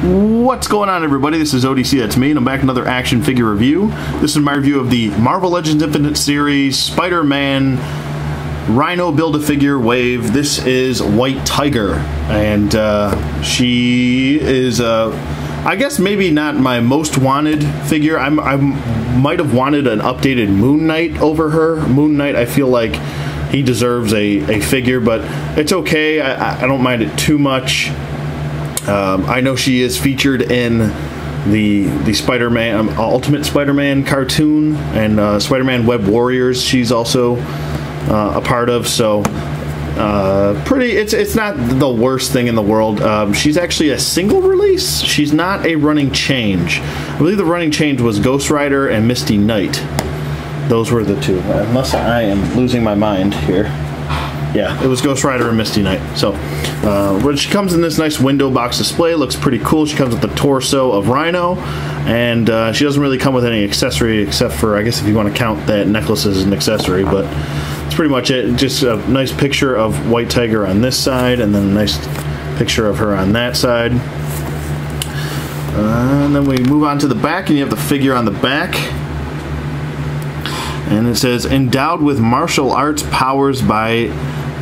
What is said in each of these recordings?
What's going on, everybody? This is ODC, that's me, and I'm back with another action figure review. This is my review of the Marvel Legends Infinite Series Spider-Man Rhino Build-A-Figure wave. This is White Tiger, and she is, I guess maybe not my most wanted figure. I might have wanted an updated Moon Knight over her. Moon Knight, I feel like he deserves a figure, but it's okay. I don't mind it too much. I know she is featured in the Spider-Man Ultimate Spider-Man cartoon and Spider-Man Web Warriors. She's also a part of, so pretty. It's not the worst thing in the world. She's actually a single release. She's not a running change. I believe the running change was Ghost Rider and Misty Knight. Those were the two, unless I am losing my mind here. Yeah, it was Ghost Rider and Misty Knight. So, but she comes in this nice window box display. Looks pretty cool. She comes with the torso of Rhino, and she doesn't really come with any accessory except for, I guess, if you want to count that necklace as an accessory, but that's pretty much it. Just a nice picture of White Tiger on this side, and then a nice picture of her on that side. And then we move on to the back, and you have the figure on the back. And it says, endowed with martial arts powers by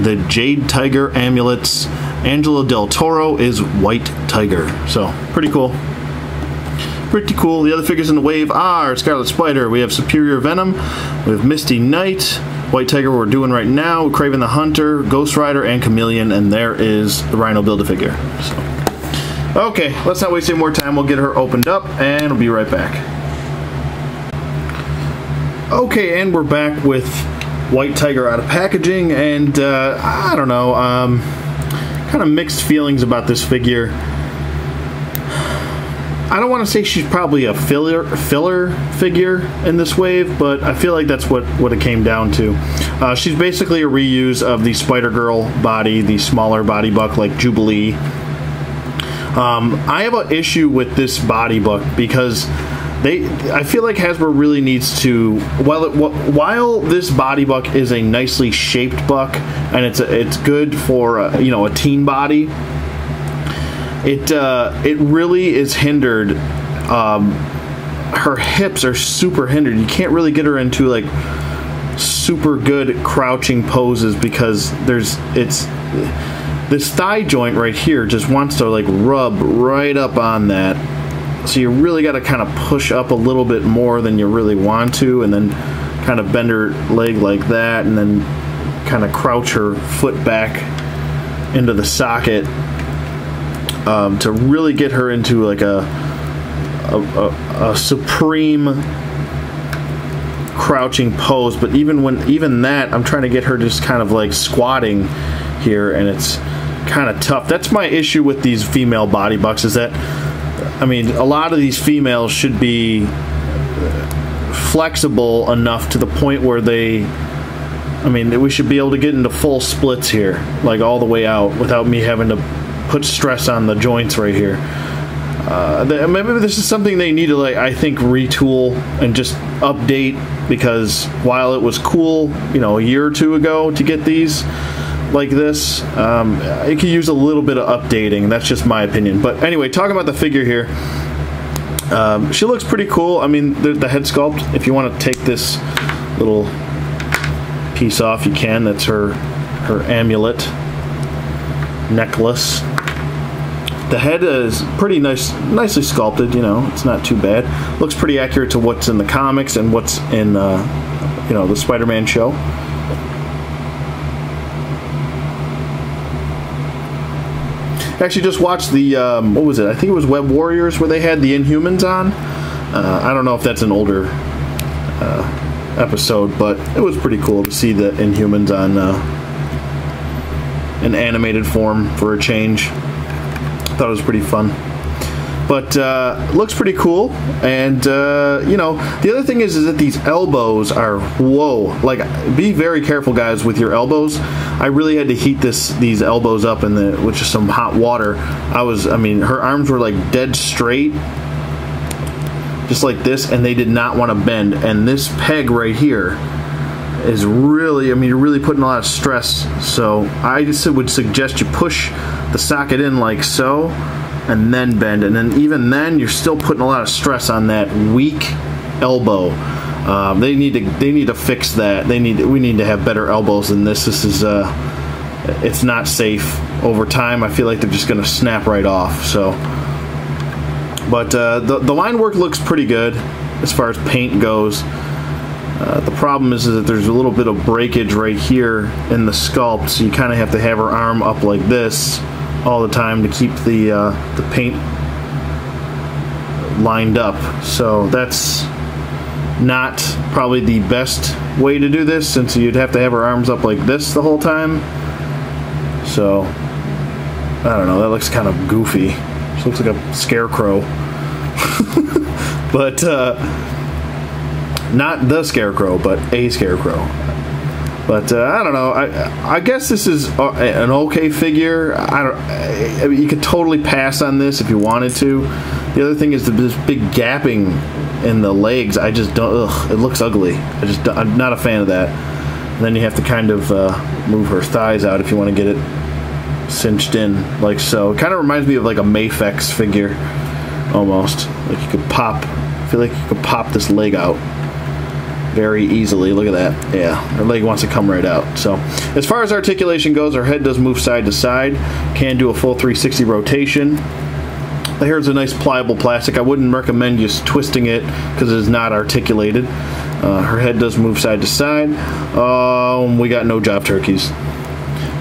the Jade Tiger amulets, Angela Del Toro is White Tiger. So, pretty cool. Pretty cool. The other figures in the wave are Scarlet Spider, we have Superior Venom, we have Misty Knight, White Tiger we're doing right now, Kraven the Hunter, Ghost Rider, and Chameleon, and there is the Rhino Build-A-Figure. So, okay, let's not waste any more time. We'll get her opened up, and we'll be right back. Okay, and we're back with White Tiger out of packaging, and I don't know, kind of mixed feelings about this figure. I don't want to say she's probably a filler figure in this wave, but I feel like that's what it came down to. She's basically a reuse of the Spider-Girl body, the smaller body buck like Jubilee. I have an issue with this body buck because I feel like Hasbro really needs to, while this body buck is a nicely shaped buck and it's good for you know, a teen body, it really is hindered. Her hips are super hindered. You can't really get her into like super good crouching poses because this thigh joint right here just wants to like rub right up on that. So you really got to kind of push up a little bit more than you really want to, and then kind of bend her leg like that, and then kind of crouch her foot back into the socket to really get her into like a supreme crouching pose. But even that, I'm trying to get her just kind of like squatting here, and it's kind of tough. That's my issue with these female body bucks, is that, I mean, a lot of these females should be flexible enough to the point where we should be able to get into full splits here, like all the way out, without me having to put stress on the joints right here. Maybe this is something they need to, like, I think, retool and just update, because while it was cool, you know, a year or two ago to get these like this, it could use a little bit of updating. That's just my opinion. But anyway, talking about the figure here, she looks pretty cool. I mean, the head sculpt, if you want to take this little piece off, you can. That's her amulet necklace. The head is pretty nicely sculpted, you know, it's not too bad. Looks pretty accurate to what's in the comics and what's in you know, the Spider-Man show. Actually just watched the, what was it? I think it was Web Warriors, where they had the Inhumans on. I don't know if that's an older episode, but it was pretty cool to see the Inhumans on an animated form for a change. Thought it was pretty fun. But looks pretty cool. And you know, the other thing is that these elbows are, whoa, like, be very careful, guys, with your elbows. I really had to heat these elbows up with just some hot water. I mean, her arms were like dead straight, just like this, and they did not want to bend. And this peg right here is really, I mean, you're really putting a lot of stress. So I just would suggest you push the socket in like so, and then bend, and then even then you're still putting a lot of stress on that weak elbow. They need to fix that. We need to have better elbows than this. This is it's not safe. Over time, I feel like they're just going to snap right off. So, but the line work looks pretty good as far as paint goes. The problem is that there's a little bit of breakage right here in the sculpt, so you kind of have to have her arm up like this all the time to keep the paint lined up. So that's not probably the best way to do this, since you'd have to have her arms up like this the whole time. So I don't know, that looks kind of goofy. She looks like a scarecrow. But not the scarecrow, but a scarecrow. But I don't know. I guess this is an okay figure. I mean, you could totally pass on this if you wanted to. The other thing is this big gapping in the legs. I just don't. Ugh, it looks ugly. I'm not a fan of that. And then you have to kind of move her thighs out if you want to get it cinched in, like so. It kind of reminds me of like a Mafex figure, almost. Like you could pop. I feel like you could pop this leg out very easily. Look at that. Yeah, her leg wants to come right out. So as far as articulation goes, her head does move side to side, can do a full 360 rotation. The hair is a nice pliable plastic. I wouldn't recommend just twisting it because it is not articulated. Her head does move side to side. We got no job turkeys.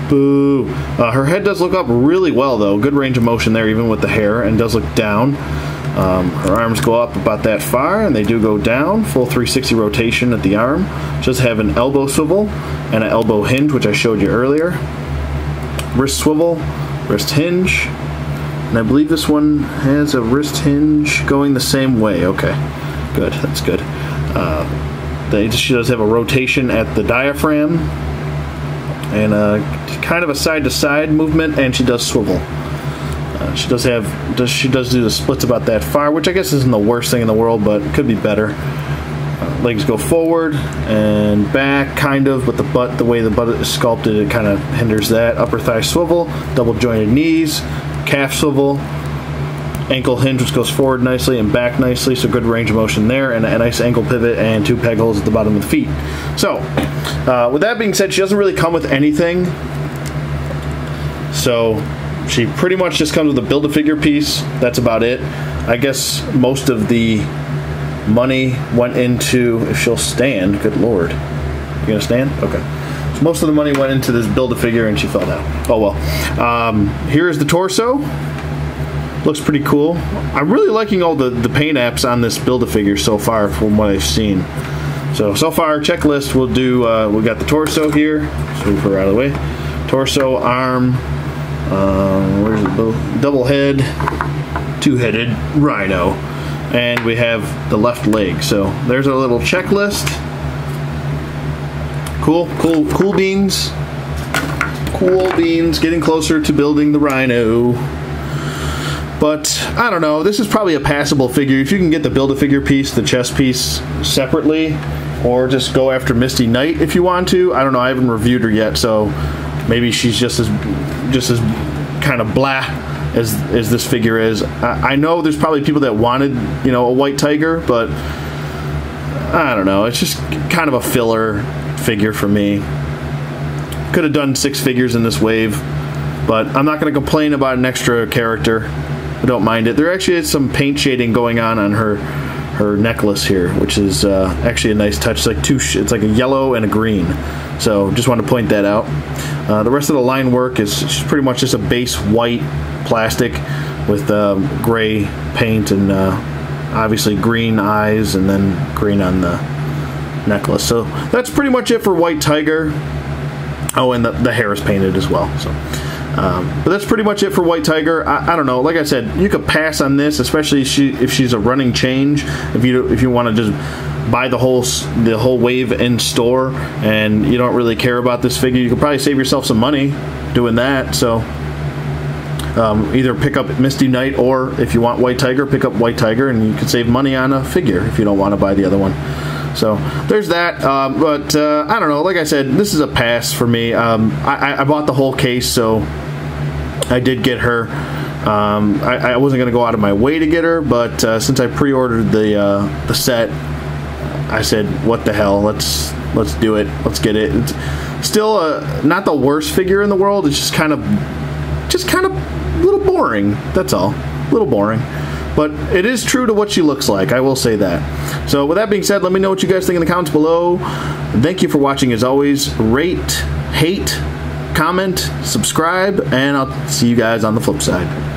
Boo. Her head does look up really well though. Good range of motion there even with the hair, and does look down. Her arms go up about that far, and they do go down. Full 360 rotation at the arm. Just have an elbow swivel and an elbow hinge, which I showed you earlier. Wrist swivel, wrist hinge, and I believe this one has a wrist hinge going the same way. Okay, good. That's good. She does have a rotation at the diaphragm, and kind of a side-to-side movement, and she does swivel. She does do the splits about that far, which I guess isn't the worst thing in the world, but it could be better. Legs go forward and back, kind of, but the way the butt is sculpted, it kind of hinders that. Upper thigh swivel, double jointed knees, calf swivel, ankle hinge, which goes forward nicely and back nicely, so good range of motion there, and a nice ankle pivot and 2 peg holes at the bottom of the feet. So, with that being said, she doesn't really come with anything. So she pretty much just comes with a Build-A-Figure piece. That's about it. I guess most of the money went into, if she'll stand, good lord. You gonna stand? Okay. So most of the money went into this Build-A-Figure and she fell down. Oh well. Here is the torso. Looks pretty cool. I'm really liking all the paint apps on this Build-A-Figure so far from what I've seen. So far, checklist, we'll do, we got the torso here. Let's move her out of the way. Torso, arm, where's the double head, 2-headed Rhino, and we have the left leg. So there's our little checklist. Cool beans. Cool beans. Getting closer to building the Rhino. But I don't know. This is probably a passable figure. If you can get the Build-A-Figure piece, the chest piece separately, or just go after Misty Knight if you want to. I don't know. I haven't reviewed her yet, so maybe she's just as kind of blah as this figure is. I know there's probably people that wanted, you know, a white tiger, but I don't know. It's just kind of a filler figure for me. Could have done 6 figures in this wave, but I'm not going to complain about an extra character. I don't mind it. There actually is some paint shading going on her necklace here, which is actually a nice touch. It's like a yellow and a green. So just wanted to point that out. The rest of the line work is just pretty much just a base white plastic with gray paint and obviously green eyes and then green on the necklace. So that's pretty much it for White Tiger. Oh, and the hair is painted as well. So, but that's pretty much it for White Tiger. I don't know. Like I said, you could pass on this, especially if she's a running change. If you want to just buy the whole wave in store and you don't really care about this figure, you could probably save yourself some money doing that. So either pick up Misty Knight, or if you want White Tiger, pick up White Tiger, and you could save money on a figure if you don't want to buy the other one. So there's that, but I don't know. Like I said, this is a pass for me. I bought the whole case, so I did get her I wasn't going to go out of my way to get her, but since I pre-ordered the set, I said, what the hell, let's do it, let's get it. It's still not the worst figure in the world, it's just kind of a little boring, that's all, a little boring. But it is true to what she looks like, I will say that. So with that being said, let me know what you guys think in the comments below. Thank you for watching as always. Rate, hate, comment, subscribe, and I'll see you guys on the flip side.